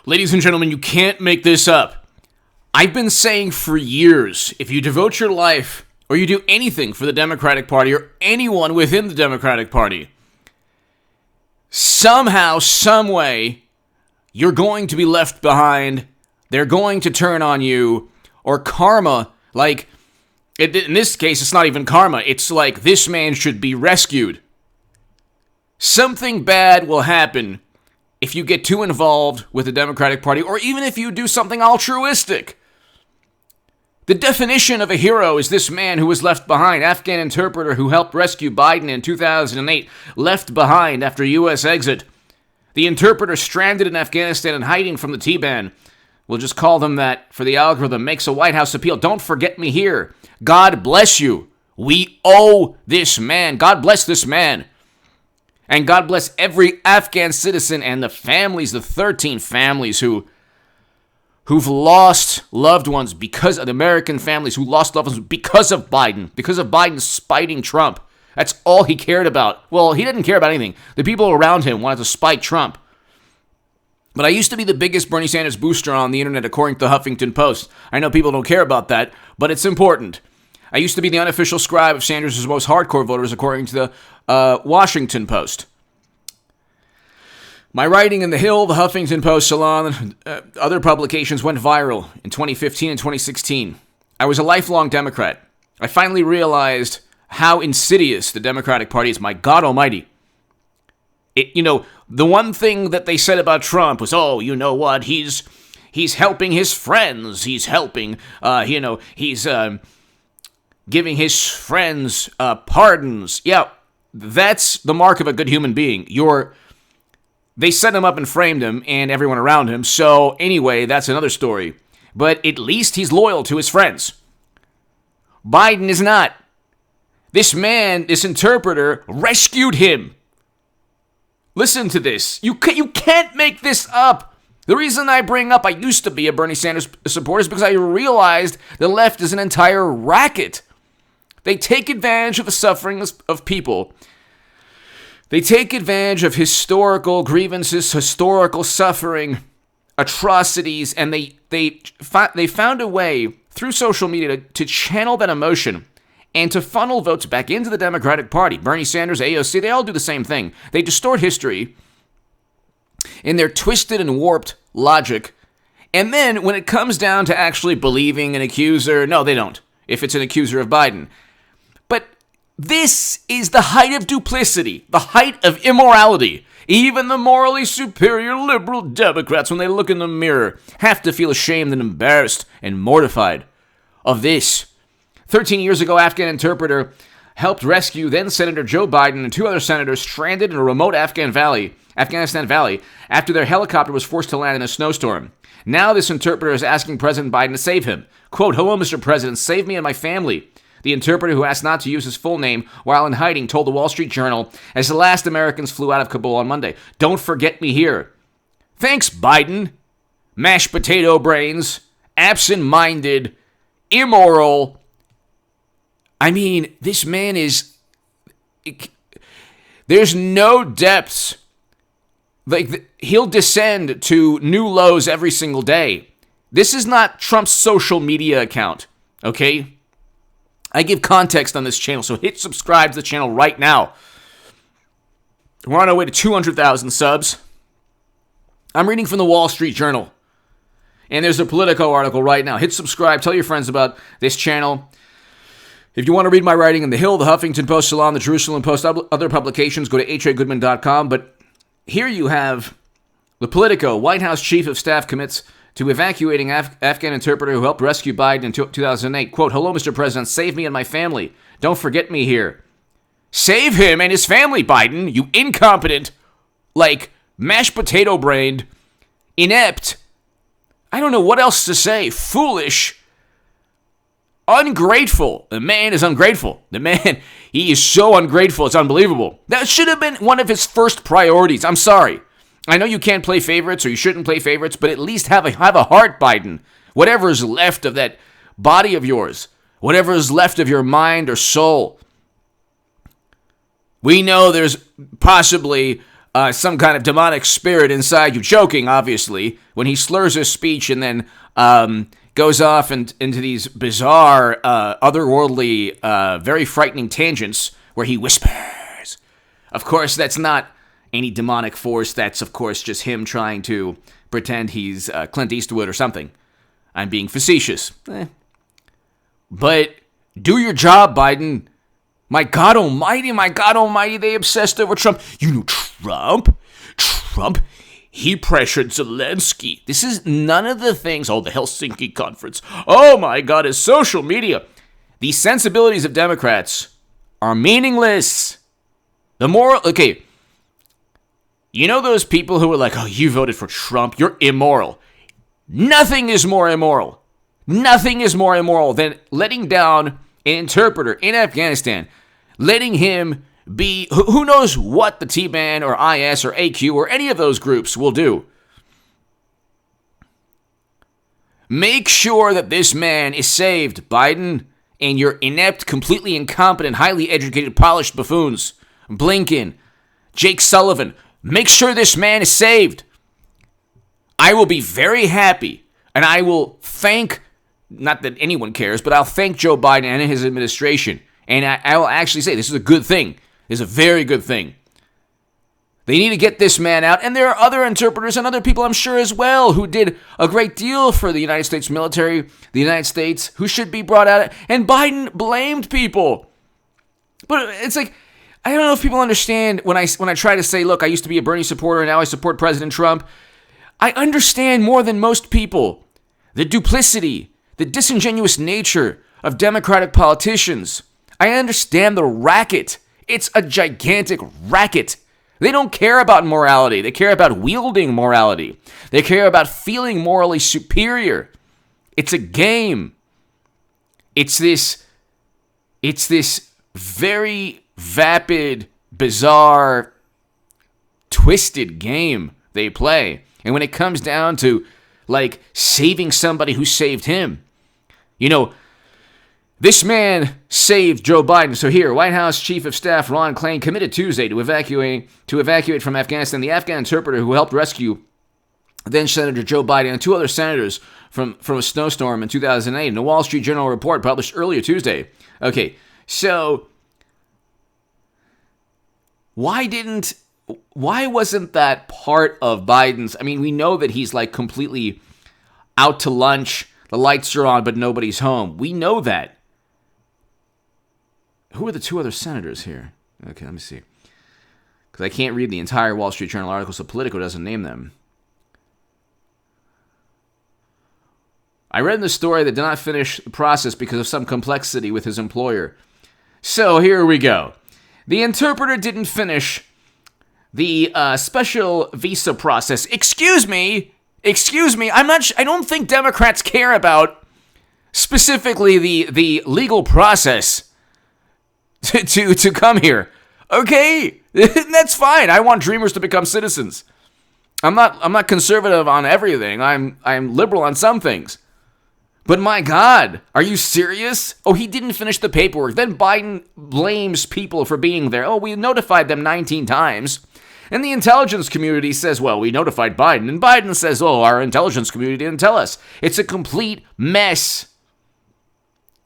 Ladies and gentlemen, you can't make this up. I've been saying for years, if you devote your life or you do anything for the Democratic Party or anyone within the Democratic Party, somehow, some way, you're going to be left behind. They're going to turn on you, or karma, like, in this case, it's not even karma. It's like, this man should be rescued. Something bad will happen if you get too involved with the Democratic Party, or even if you do something altruistic. The definition of a hero is this man who was left behind, Afghan interpreter who helped rescue Biden in 2008, left behind after U.S. exit. The interpreter stranded in Afghanistan and hiding from the Taliban. We'll just call them that for the algorithm. Makes a White House appeal. Don't forget me here. God bless you. We owe this man. God bless this man. And God bless every Afghan citizen and the families, the 13 families who've lost loved ones because of the American families who lost loved ones because of Biden spiting Trump. That's all he cared about. Well, he didn't care about anything. The people around him wanted to spite Trump. But I used to be the biggest Bernie Sanders booster on the internet, according to the Huffington Post. I know people don't care about that, but it's important. I used to be the unofficial scribe of Sanders' most hardcore voters, according to the Washington Post. My writing in The Hill, the Huffington Post, Salon, other publications went viral in 2015 and 2016. I was a lifelong Democrat. I finally realized how insidious the Democratic Party is. My God almighty. The one thing that they said about Trump was, oh, you know what, he's helping his friends. He's helping, he's giving his friends pardons. Yeah, that's the mark of a good human being. They set him up and framed him and everyone around him. So anyway, that's another story. But at least he's loyal to his friends. Biden is not. This man, this interpreter, rescued him. Listen to this. You can't make this up. The reason I bring up I used to be a Bernie Sanders supporter is because I realized the left is an entire racket. They take advantage of the suffering of people. They take advantage of historical grievances, historical suffering, atrocities, and they found a way through social media to channel that emotion and to funnel votes back into the Democratic Party. Bernie Sanders, AOC, they all do the same thing. They distort history in their twisted and warped logic. And then when it comes down to actually believing an accuser, no, they don't, if it's an accuser of Biden. But this is the height of duplicity, the height of immorality. Even the morally superior liberal Democrats, when they look in the mirror, have to feel ashamed and embarrassed and mortified of this. 13 years ago, Afghan interpreter helped rescue then-Senator Joe Biden and 2 other senators stranded in a remote Afghanistan valley after their helicopter was forced to land in a snowstorm. Now this interpreter is asking President Biden to save him. Quote, "Hello, Mr. President, save me and my family." The interpreter, who asked not to use his full name while in hiding, told the Wall Street Journal as the last Americans flew out of Kabul on Monday. "Don't forget me here." Thanks, Biden. Mashed potato brains, absent-minded, immoral. I mean, this man is... There's no depths. Like, he'll descend to new lows every single day. This is not Trump's social media account, okay? I give context on this channel, so hit subscribe to the channel right now. We're on our way to 200,000 subs. I'm reading from the Wall Street Journal, and there's a Politico article right now. Hit subscribe. Tell your friends about this channel. If you want to read my writing in The Hill, the Huffington Post, Salon, the Jerusalem Post, other publications, go to hagoodman.com. But here you have the Politico. White House Chief of Staff commits to evacuating Afghan interpreter who helped rescue Biden in 2008. Quote, "Hello, Mr. President, save me and my family. Don't forget me here." Save him and his family, Biden, you incompetent, mashed potato-brained, inept, I don't know what else to say, foolish, ungrateful. The man is ungrateful. He is so ungrateful, it's unbelievable. That should have been one of his first priorities. I'm sorry. I know you can't play favorites or you shouldn't play favorites, but at least have a heart, Biden. Whatever is left of that body of yours, whatever is left of your mind or soul. We know there's possibly some kind of demonic spirit inside you, joking, obviously, when he slurs his speech and then goes off into these bizarre, otherworldly, very frightening tangents where he whispers. Of course, that's not any demonic force. That's, of course, just him trying to pretend he's Clint Eastwood or something. I'm being facetious. But do your job, Biden. My God almighty, they obsessed over Trump. You know Trump, he pressured Zelensky. This is none of the things, the Helsinki conference. Oh my God, it's social media. The sensibilities of Democrats are meaningless. Okay, you know those people who are like, oh, you voted for Trump, you're immoral. Nothing is more immoral. Nothing is more immoral than letting down an interpreter in Afghanistan, letting him be, who knows what the T-Ban or IS or AQ or any of those groups will do. Make sure that this man is saved, Biden, and your inept, completely incompetent, highly educated, polished buffoons, Blinken, Jake Sullivan. Make sure this man is saved. I will be very happy, and I will thank, not that anyone cares, but I'll thank Joe Biden and his administration. And I will actually say this is a good thing. This is a very good thing. They need to get this man out. And there are other interpreters and other people, I'm sure, as well, who did a great deal for the United States military, the United States, who should be brought out. And Biden blamed people. But it's like, I don't know if people understand when I try to say, look, I used to be a Bernie supporter and now I support President Trump. I understand more than most people the duplicity, the disingenuous nature of Democratic politicians. I understand the racket. It's a gigantic racket. They don't care about morality. They care about wielding morality. They care about feeling morally superior. It's a game. It's this very vapid, bizarre, twisted game they play. And when it comes down to, like, saving somebody who saved him, this man saved Joe Biden. So here, White House Chief of Staff Ron Klain committed Tuesday to evacuate from Afghanistan the Afghan interpreter who helped rescue then Senator Joe Biden and two other senators from a snowstorm in 2008. In a Wall Street Journal report published earlier Tuesday. Okay, so why wasn't that part of Biden's? I mean, we know that he's like completely out to lunch. The lights are on, but nobody's home. We know that. Who are the two other senators here? Okay, let me see. Because I can't read the entire Wall Street Journal article, so Politico doesn't name them. I read in the story that did not finish the process because of some complexity with his employer. So here we go. The interpreter didn't finish the special visa process. Excuse me. I don't think Democrats care about specifically the legal process to come here. Okay, that's fine. I want dreamers to become citizens. I'm not conservative on everything. I'm liberal on some things. But my God, are you serious? Oh, he didn't finish the paperwork. Then Biden blames people for being there. Oh, we notified them 19 times. And the intelligence community says, well, we notified Biden. And Biden says, oh, our intelligence community didn't tell us. It's a complete mess.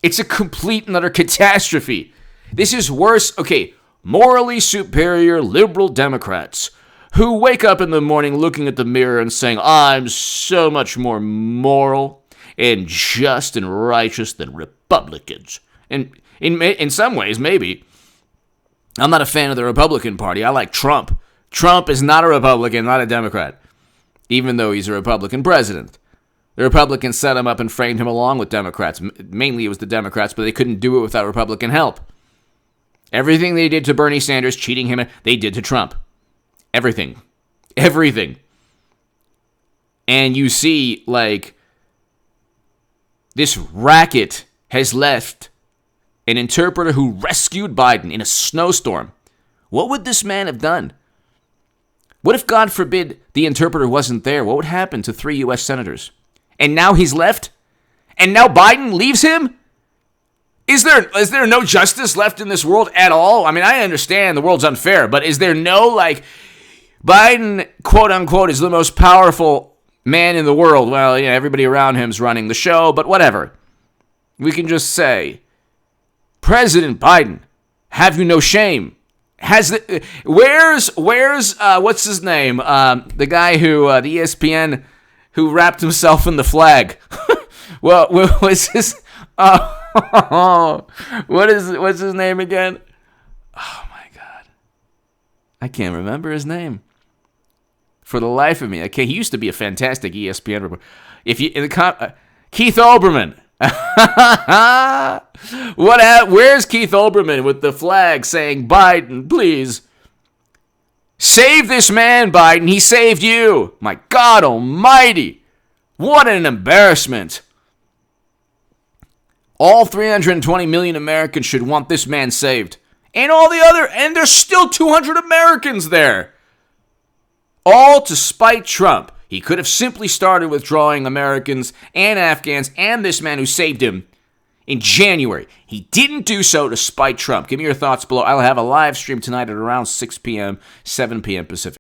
It's a complete and utter catastrophe. This is worse. Okay, morally superior liberal Democrats who wake up in the morning looking at the mirror and saying, I'm so much more moral and just and righteous than Republicans. And in some ways, maybe. I'm not a fan of the Republican Party. I like Trump. Trump is not a Republican, not a Democrat, even though he's a Republican president. The Republicans set him up and framed him along with Democrats. Mainly it was the Democrats, but they couldn't do it without Republican help. Everything they did to Bernie Sanders, cheating him, they did to Trump. Everything. And you see, like, this racket has left an interpreter who rescued Biden in a snowstorm. What would this man have done? What if, God forbid, the interpreter wasn't there? What would happen to 3 U.S. senators? And now he's left? And now Biden leaves him? Is there no justice left in this world at all? I mean, I understand the world's unfair, but is there no, like, Biden, quote unquote, is the most powerful man in the world. Well, yeah, everybody around him's running the show, but whatever. We can just say, President Biden, have you no shame? Where's what's his name? The guy who the ESPN who wrapped himself in the flag. Well, what's his? What's his name again? Oh my God, I can't remember his name for the life of me. Okay, he used to be a fantastic ESPN reporter. Keith Olbermann. Where's Keith Olbermann with the flag saying, Biden, please save this man, Biden. He saved you. My God almighty. What an embarrassment. All 320 million Americans should want this man saved. And there's still 200 Americans there. All to spite Trump. He could have simply started withdrawing Americans and Afghans and this man who saved him in January. He didn't do so to spite Trump. Give me your thoughts below. I'll have a live stream tonight at around 6 p.m., 7 p.m. Pacific.